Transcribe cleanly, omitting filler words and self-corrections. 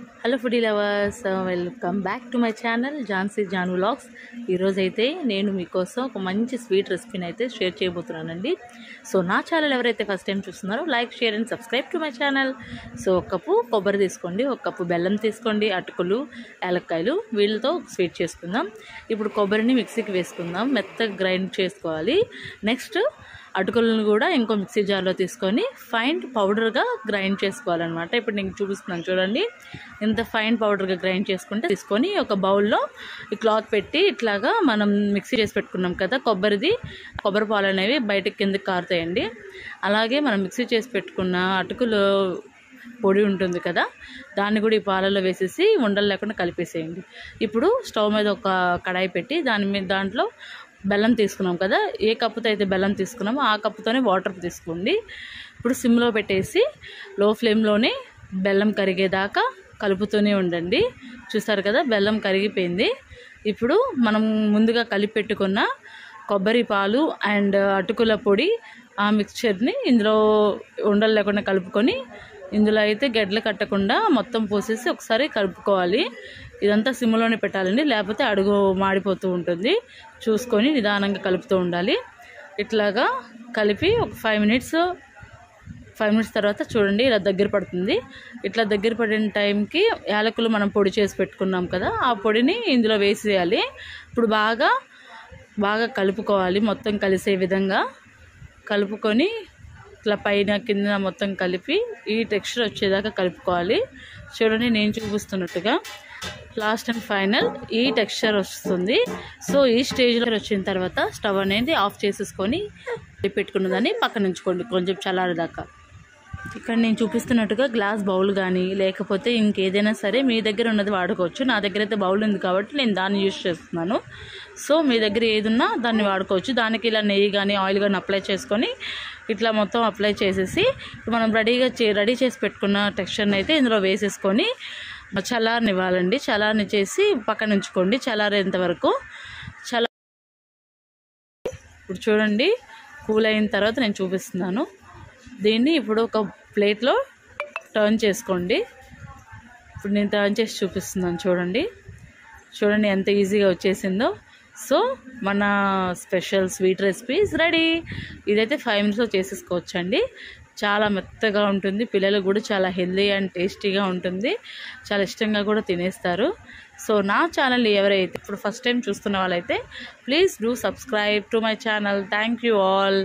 Hello foodie lovers, welcome back to my channel Jhansi John vlogs. ఈరోజైతే నేను మీకోసం ఒక మంచి స్వీట్ రెసిపీని అయితే షేర్ చేయబోతున్నానండి. సో నా ఛానల్ ఎవరైతే ఫస్ట్ టైం చూస్తున్నారో like, share and subscribe to my channel. So ఒక కప్పు కొబ్బరి తీసుకోండి, ఒక కప్పు బెల్లం తీసుకోండి, అటుకులు, యాలక్కాయలు, వీళ్ళతో స్వీట్ చేసుకుందాం. ఇప్పుడు కొబ్బరిని మిక్సీకి వేసుకుందాం, మెత్తగా గ్రైండ్ చేసుకోవాలి. నెక్స్ట్ అటుకులను కూడా ఇంకో మిక్సీ జార్లో తీసుకొని ఫైన్ పౌడర్గా గ్రైండ్ చేసుకోవాలన్నమాట. ఇప్పుడు నేను చూపిస్తున్నాను చూడండి, ఇంత ఫైన్ పౌడర్గా గ్రైండ్ చేసుకుంటే తీసుకొని ఒక బౌల్లో ఈ క్లాత్ పెట్టి ఇట్లాగా మనం మిక్సీ చేసి పెట్టుకున్నాం కదా కొబ్బరి పాలు అనేవి బయటకు కిందకి కారుతాయండి. అలాగే మనం మిక్సీ చేసి పెట్టుకున్న అటుకులు పొడి ఉంటుంది కదా, దాన్ని కూడా ఈ పాలలో వేసేసి ఉండలు లేకుండా కలిపేసేయండి. ఇప్పుడు స్టవ్ మీద ఒక కడాయి పెట్టి దాంట్లో బెల్లం తీసుకున్నాం కదా, ఏ కప్పుతో అయితే బెల్లం తీసుకున్నామో ఆ కప్పుతోనే వాటర్ తీసుకోండి. ఇప్పుడు సిమ్లో పెట్టేసి లో ఫ్లేమ్లోనే బెల్లం కరిగేదాకా కలుపుతూనే ఉండండి. చూసారు కదా, బెల్లం కరిగిపోయింది. ఇప్పుడు మనం ముందుగా కలిపి పెట్టుకున్న కొబ్బరి పాలు అండ్ అటుకుల పొడి ఆ మిక్చర్ని ఇందులో ఉండలు లేకుండా కలుపుకొని, ఇందులో అయితే గడ్డలు కట్టకుండా మొత్తం పోసేసి ఒకసారి కలుపుకోవాలి. ఇదంతా సిమ్లోనే పెట్టాలండి, లేకపోతే అడుగు మాడిపోతూ ఉంటుంది. చూసుకొని నిదానంగా కలుపుతూ ఉండాలి. ఇట్లాగా కలిపి ఒక 5 మినిట్స్ తర్వాత చూడండి ఇలా దగ్గర పడుతుంది. ఇట్లా దగ్గర పడిన టైంకి యాలకులు మనం పొడి చేసి పెట్టుకున్నాం కదా, ఆ పొడిని ఇందులో వేసేయాలి. ఇప్పుడు బాగా కలుపుకోవాలి, మొత్తం కలిసే విధంగా కలుపుకొని ఇట్లా పైన కింద మొత్తం కలిపి ఈ టెక్స్చర్ వచ్చేదాకా కలుపుకోవాలి. చూడండి నేను చూపిస్తున్నట్టుగా లాస్ట్ అండ్ ఫైనల్ ఈ టెక్స్చర్ వస్తుంది. సో ఈ స్టేజ్లో వచ్చిన తర్వాత స్టవ్ అనేది ఆఫ్ చేసేసుకొని పెట్టుకున్నదాన్ని పక్కన ఉంచుకోండి కొంచెం చల్లారేదాకా. ఇక్కడ నేను చూపిస్తున్నట్టుగా గ్లాస్ బౌల్ కానీ లేకపోతే ఇంకేదైనా సరే మీ దగ్గర ఉన్నది వాడుకోవచ్చు. నా దగ్గర అయితే బౌల్ ఉంది కాబట్టి నేను దాన్ని యూజ్ చేస్తున్నాను. సో మీ దగ్గర ఏది ఉన్నా దాన్ని వాడుకోవచ్చు. దానికి ఇలా నెయ్యి కానీ ఆయిల్ కానీ అప్లై చేసుకొని ఇట్లా మొత్తం అప్లై చేసేసి మనం రెడీ చేసి పెట్టుకున్న టెక్స్చర్ని అయితే ఇందులో వేసేసుకొని చల్లారనివ్వాలండి. చల్లారని చేసి పక్కన ఉంచుకోండి చల్లారేంత వరకు. ఇప్పుడు చూడండి కూల్ అయిన తర్వాత నేను చూపిస్తున్నాను. దీన్ని ఇప్పుడు ఒక ప్లేట్లో టర్న్ చేసుకోండి. ఇప్పుడు నేను టర్న్ చేసి చూపిస్తున్నాను చూడండి ఎంత ఈజీగా వచ్చేసిందో. సో మన special sweet recipe is ready. ఇదైతే 5 మినిట్స్లో చేసేసుకోవచ్చండి. చాలా మెత్తగా ఉంటుంది, పిల్లలకు కూడా చాలా హెల్దీ అండ్ టేస్టీగా ఉంటుంది, చాలా ఇష్టంగా కూడా తినేస్తారు. సో నా ఛానల్ ఎవరైతే ఇప్పుడు ఫస్ట్ టైం చూస్తున్న వాళ్ళైతే please do subscribe to my channel. Thank you all.